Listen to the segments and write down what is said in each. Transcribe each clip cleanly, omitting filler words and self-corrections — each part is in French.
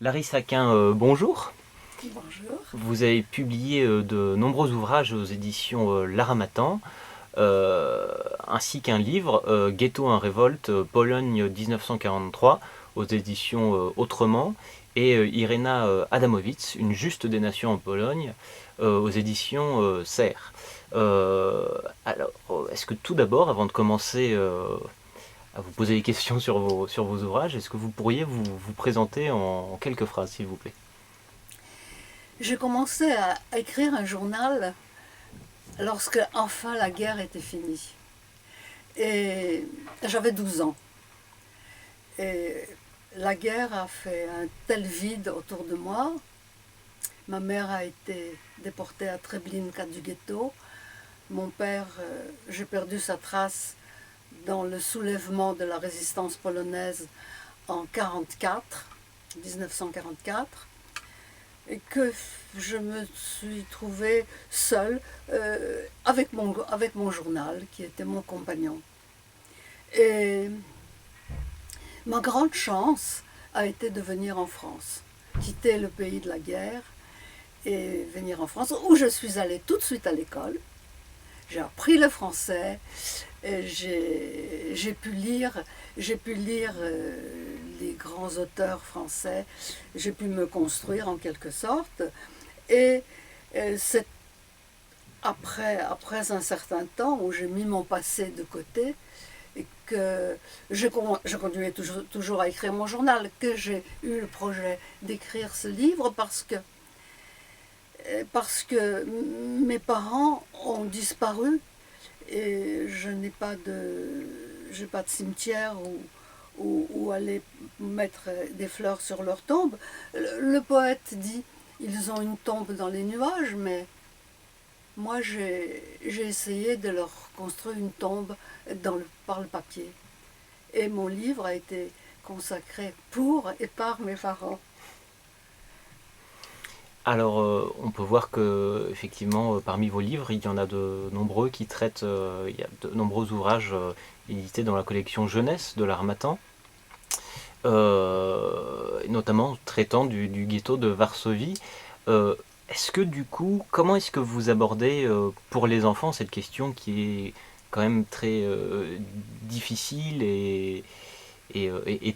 Larisse Aquin, bonjour. Bonjour. Vous avez publié de nombreux ouvrages aux éditions L'Harmattan, ainsi qu'un livre, Ghetto en révolte, Pologne 1943, aux éditions Autrement, et Irena Adamowicz, Une juste des nations en Pologne, aux éditions Serre. Euh, Est-ce que tout d'abord, avant de commencer à vous poser des questions sur vos ouvrages, est-ce que vous pourriez vous présenter en quelques phrases, s'il vous plaît? J'ai commencé à écrire un journal lorsque enfin la guerre était finie. Et j'avais 12 ans. Et la guerre a fait un tel vide autour de moi. Ma mère a été déportée à Treblinka du ghetto. Mon père, j'ai perdu sa trace dans le soulèvement de la résistance polonaise en 44, 1944. Et que je me suis trouvée seule avec mon journal qui était mon compagnon. Et ma grande chance a été de venir en France, quitter le pays de la guerre et venir en France où je suis allée tout de suite à l'école. J'ai appris le français, et j'ai pu lire les grands auteurs français, j'ai pu me construire en quelque sorte. Et c'est après un certain temps où j'ai mis mon passé de côté et que je continuais toujours à écrire mon journal, que j'ai eu le projet d'écrire ce livre parce que mes parents ont disparu et je n'ai pas j'ai pas de cimetière où aller mettre des fleurs sur leur tombe. Le poète dit ils ont une tombe dans les nuages, mais moi, j'ai essayé de leur construire une tombe par le papier. Et mon livre a été consacré pour et par mes parents. Alors, on peut voir que, effectivement, parmi vos livres, il y en a de nombreux qui traitent, il y a de nombreux ouvrages édités dans la collection Jeunesse de l'Harmattan, notamment traitant du ghetto de Varsovie. Euh, Est-ce que du coup, comment est-ce que vous abordez pour les enfants cette question qui est quand même très difficile et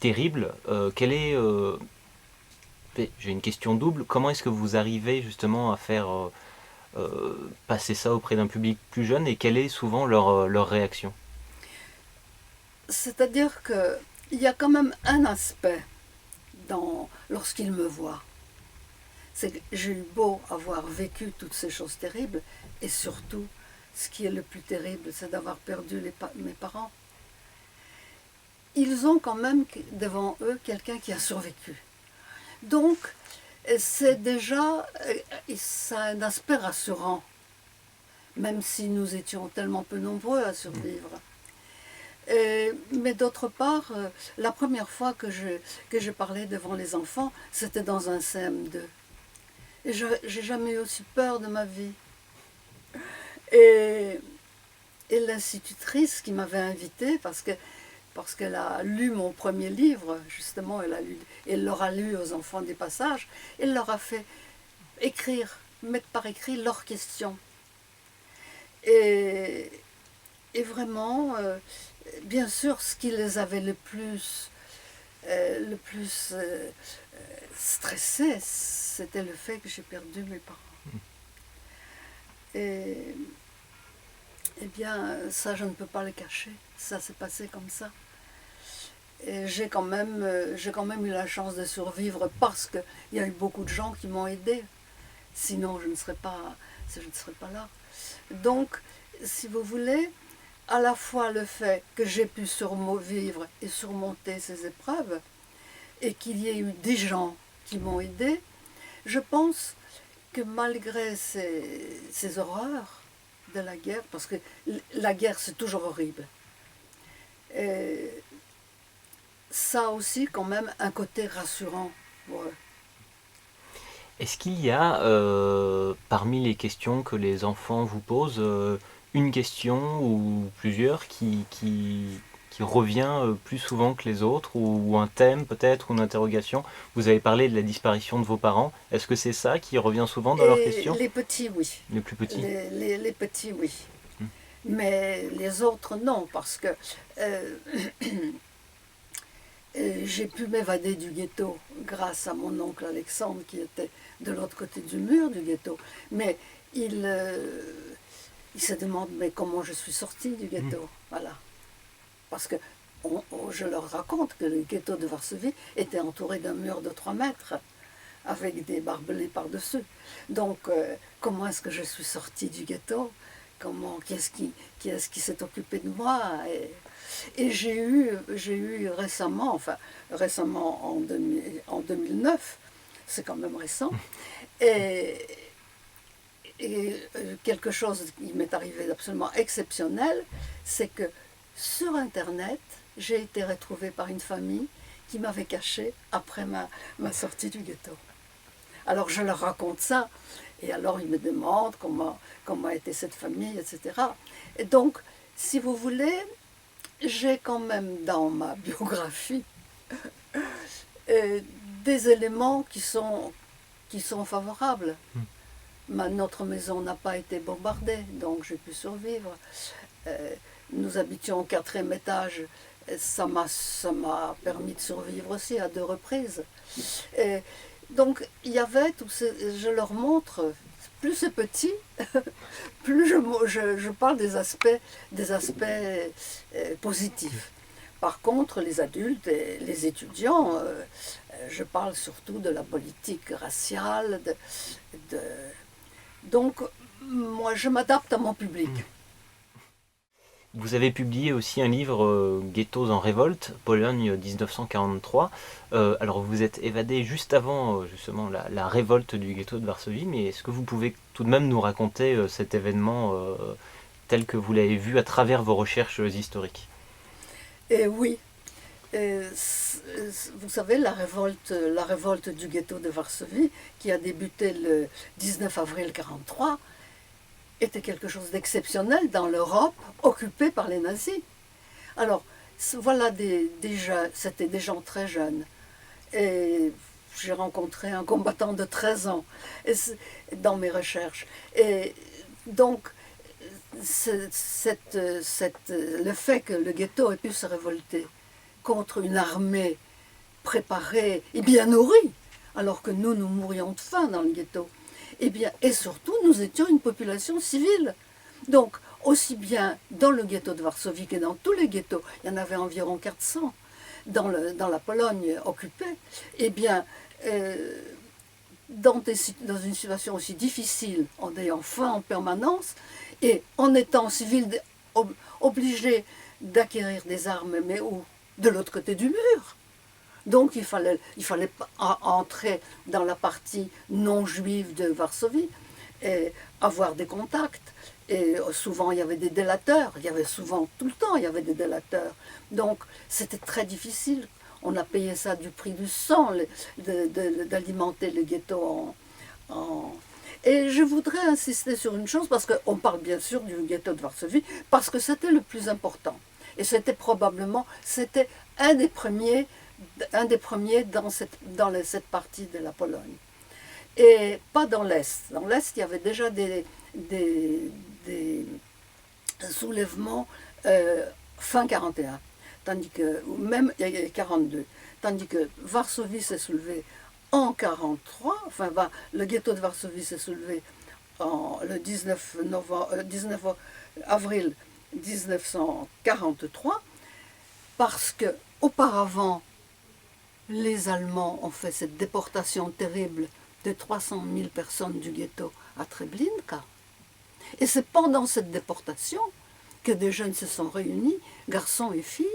terrible? Quelle est J'ai une question double. Comment est-ce que vous arrivez justement à faire passer ça auprès d'un public plus jeune et quelle est souvent leur réaction? C'est-à-dire qu'il y a quand même un aspect lorsqu'ils me voient. C'est que j'ai eu beau avoir vécu toutes ces choses terribles, et surtout, ce qui est le plus terrible, c'est d'avoir perdu mes parents. Ils ont quand même devant eux quelqu'un qui a survécu. Donc, c'est déjà ça a un aspect rassurant, même si nous étions tellement peu nombreux à survivre. Mais d'autre part, la première fois que je parlais devant les enfants, c'était dans un CM2. Et j'ai jamais eu aussi peur de ma vie. Et, et l'institutrice qui m'avait invitée, parce qu'elle a lu mon premier livre, justement, elle l'aura lu aux enfants des passages, elle leur a fait écrire, mettre par écrit leurs questions. Et, et vraiment, bien sûr, ce qui les avait le plus stressés, c'était le fait que j'ai perdu mes parents. Et, eh bien, ça, je ne peux pas le cacher. Ça s'est passé comme ça. Et j'ai quand même eu la chance de survivre parce qu'il y a eu beaucoup de gens qui m'ont aidé. Sinon, je ne serais pas là. Donc, si vous voulez, à la fois le fait que j'ai pu survivre et surmonter ces épreuves, et qu'il y ait eu des gens qui m'ont aidé, je pense que malgré ces horreurs de la guerre, parce que la guerre c'est toujours horrible, et ça a aussi quand même un côté rassurant pour eux. Est-ce qu'il y a, parmi les questions que les enfants vous posent, une question ou plusieurs qui qui revient plus souvent que les autres, ou un thème peut-être, ou une interrogation? Vous avez parlé de la disparition de vos parents. Est-ce que c'est ça qui revient souvent dans leurs Et questions? les petits, oui. Les plus petits? Les petits, oui. Hmm. Mais les autres, non, parce que euh, j'ai pu m'évader du ghetto grâce à mon oncle Alexandre qui était de l'autre côté du mur du ghetto. Mais il se demande mais comment je suis sortie du ghetto. Voilà. Parce que je leur raconte que le ghetto de Varsovie était entouré d'un mur de 3 mètres avec des barbelés par-dessus. Donc, comment est-ce que je suis sortie du ghetto? Qui est-ce qui s'est occupé de moi? Et j'ai eu récemment, en 2009, c'est quand même récent, et, quelque chose qui m'est arrivé d'absolument exceptionnel, c'est que sur Internet, j'ai été retrouvée par une famille qui m'avait cachée après ma sortie du ghetto. Alors je leur raconte ça, et alors ils me demandent comment était cette famille, etc. Et donc, si vous voulez, j'ai quand même dans ma biographie des éléments qui sont favorables. Notre maison n'a pas été bombardée, donc j'ai pu survivre. Nous habitions au 4e étage, ça m'a permis de survivre aussi à 2 reprises. Donc il y avait je leur montre, plus c'est petit, plus je parle des aspects positifs. Par contre, les adultes et les étudiants, je parle surtout de la politique raciale. Donc, moi, je m'adapte à mon public. Vous avez publié aussi un livre, Ghettos en révolte, Pologne 1943. Alors vous êtes évadé juste avant justement la révolte du ghetto de Varsovie, mais est-ce que vous pouvez tout de même nous raconter cet événement tel que vous l'avez vu à travers vos recherches historiques? Et oui, vous savez, la révolte du ghetto de Varsovie, qui a débuté le 19 avril 1943, était quelque chose d'exceptionnel dans l'Europe occupée par les nazis. Alors, voilà c'était des gens très jeunes. Et j'ai rencontré un combattant de 13 ans dans mes recherches. Et donc, le fait que le ghetto ait pu se révolter contre une armée préparée et bien nourrie, alors que nous mourions de faim dans le ghetto, et surtout, nous étions une population civile. Donc, aussi bien dans le ghetto de Varsovie que dans tous les ghettos, il y en avait environ 400 dans la Pologne occupée, dans une situation aussi difficile, en ayant faim en permanence, et en étant civil obligé d'acquérir des armes, mais où? De l'autre côté du mur. Donc il fallait entrer dans la partie non juive de Varsovie et avoir des contacts. Et souvent il y avait des délateurs, tout le temps il y avait des délateurs. Donc c'était très difficile. On a payé ça du prix du sang, d'alimenter le ghetto Et je voudrais insister sur une chose, parce qu'on parle bien sûr du ghetto de Varsovie, parce que c'était le plus important. Et c'était un des premiers dans cette partie de la Pologne. Et pas dans l'Est. Dans l'Est, il y avait déjà des soulèvements fin 41, tandis que, même 42, tandis que Varsovie s'est soulevée en 43, le ghetto de Varsovie s'est soulevé le 19 avril 1943, parce que auparavant, les Allemands ont fait cette déportation terrible de 300 000 personnes du ghetto à Treblinka. Et c'est pendant cette déportation que des jeunes se sont réunis, garçons et filles,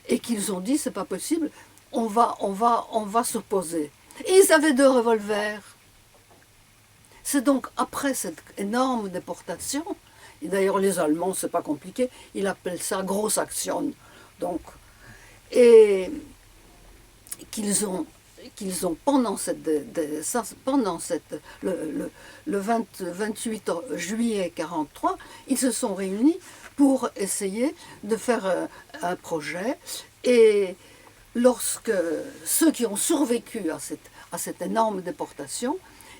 et qu'ils ont dit c'est pas possible, on va s'opposer. Et ils avaient 2 revolvers. C'est donc après cette énorme déportation, et d'ailleurs les Allemands, c'est pas compliqué, ils appellent ça Großaktion. Donc, et qu'ils ont le 28 juillet 1943, ils se sont réunis pour essayer de faire un projet. Et lorsque ceux qui ont survécu à cette énorme déportation,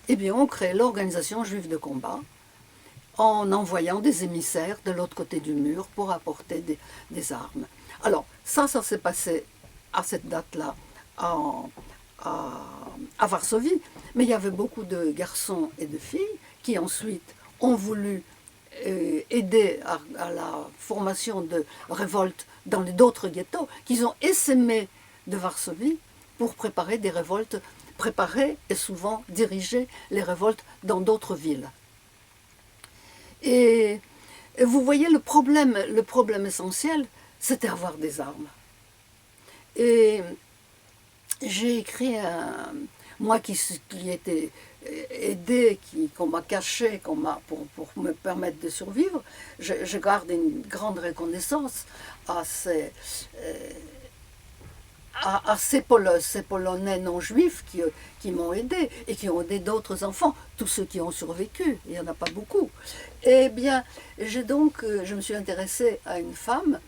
eh bien, ont créé l'organisation juive de combat en envoyant des émissaires de l'autre côté du mur pour apporter des armes. Alors, ça s'est passé à cette date-là à Varsovie, mais il y avait beaucoup de garçons et de filles qui ensuite ont voulu aider à la formation de révoltes dans d'autres ghettos, qu'ils ont essaimé de Varsovie pour préparer des révoltes, préparer et souvent diriger les révoltes dans d'autres villes. Et vous voyez, le problème essentiel, c'était avoir des armes. Et j'ai écrit moi qui étais aidé, qu'on m'a caché, pour me permettre de survivre, je garde une grande reconnaissance à ces Polonais non juifs qui m'ont aidé et qui ont aidé d'autres enfants, tous ceux qui ont survécu, il n'y en a pas beaucoup. Eh bien, je me suis intéressée à une femme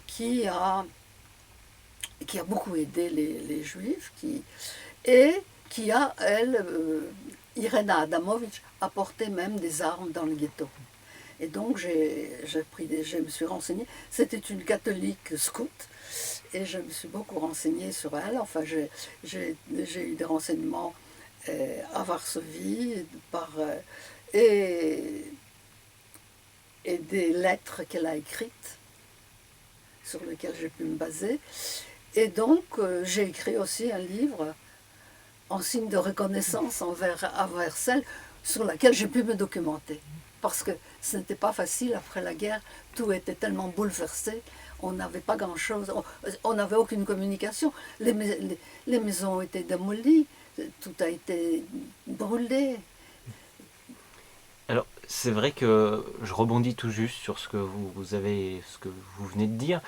qui a beaucoup aidé les juifs, et qui a, elle, Irena Adamovich, apporté même des armes dans le ghetto. Et donc je me suis renseignée. C'était une catholique scout, et je me suis beaucoup renseignée sur elle. Enfin, j'ai eu des renseignements à Varsovie et des lettres qu'elle a écrites sur lesquelles j'ai pu me baser. Et donc, j'ai écrit aussi un livre en signe de reconnaissance envers celle sur laquelle j'ai pu me documenter. Parce que ce n'était pas facile après la guerre, tout était tellement bouleversé, on n'avait pas grand-chose, on n'avait aucune communication, les maisons ont été démolies, tout a été brûlé. Alors, c'est vrai que je rebondis tout juste sur ce que ce que vous venez de dire.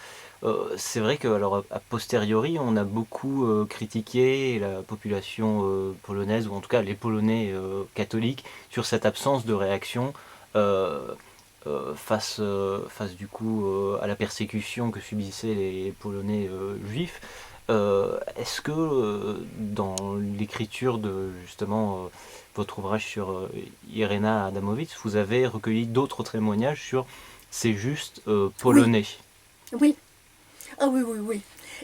C'est vrai que, alors, a posteriori, on a beaucoup critiqué la population polonaise, ou en tout cas les Polonais catholiques, sur cette absence de réaction euh, face du coup à la persécution que subissaient les Polonais juifs. Est-ce que dans l'écriture de justement votre ouvrage sur Irena Adamovich, vous avez recueilli d'autres témoignages sur ces justes polonais? Oui, oui. Ah oui, oui, oui.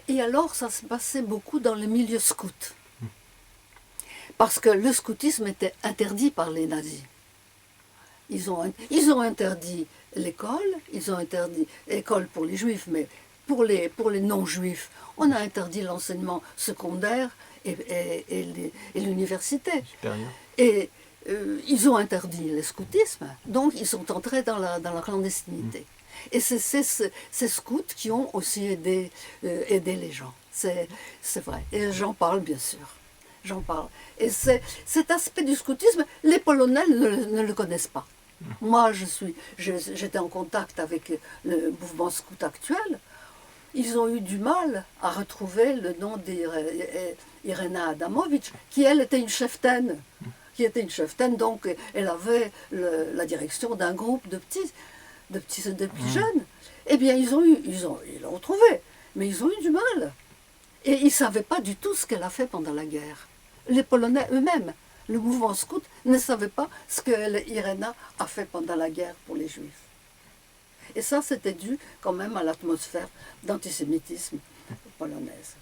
Et alors, ça se passait beaucoup dans le milieu scout. Parce que le scoutisme était interdit par les nazis. Ils ont interdit l'école, ils ont interdit l'école pour les juifs, mais pour les non-juifs, on a interdit l'enseignement secondaire et l'université. Supérieur. Et ils ont interdit le scoutisme, donc ils sont entrés dans la clandestinité. Et c'est ces scouts qui ont aussi aidé les gens. C'est vrai. Et j'en parle, bien sûr. J'en parle. Et cet aspect du scoutisme, les Polonais ne le connaissent pas. Moi, j'étais en contact avec le mouvement scout actuel. Ils ont eu du mal à retrouver le nom d'Irena Adamovich, qui, elle, était une cheftaine. Donc elle avait la direction d'un groupe de petits jeunes. Eh bien, ils l'ont trouvé, mais ils ont eu du mal. Et ils ne savaient pas du tout ce qu'elle a fait pendant la guerre. Les Polonais eux-mêmes, le mouvement scout, ne savait pas ce que Irena a fait pendant la guerre pour les Juifs. Et ça, c'était dû quand même à l'atmosphère d'antisémitisme polonaise.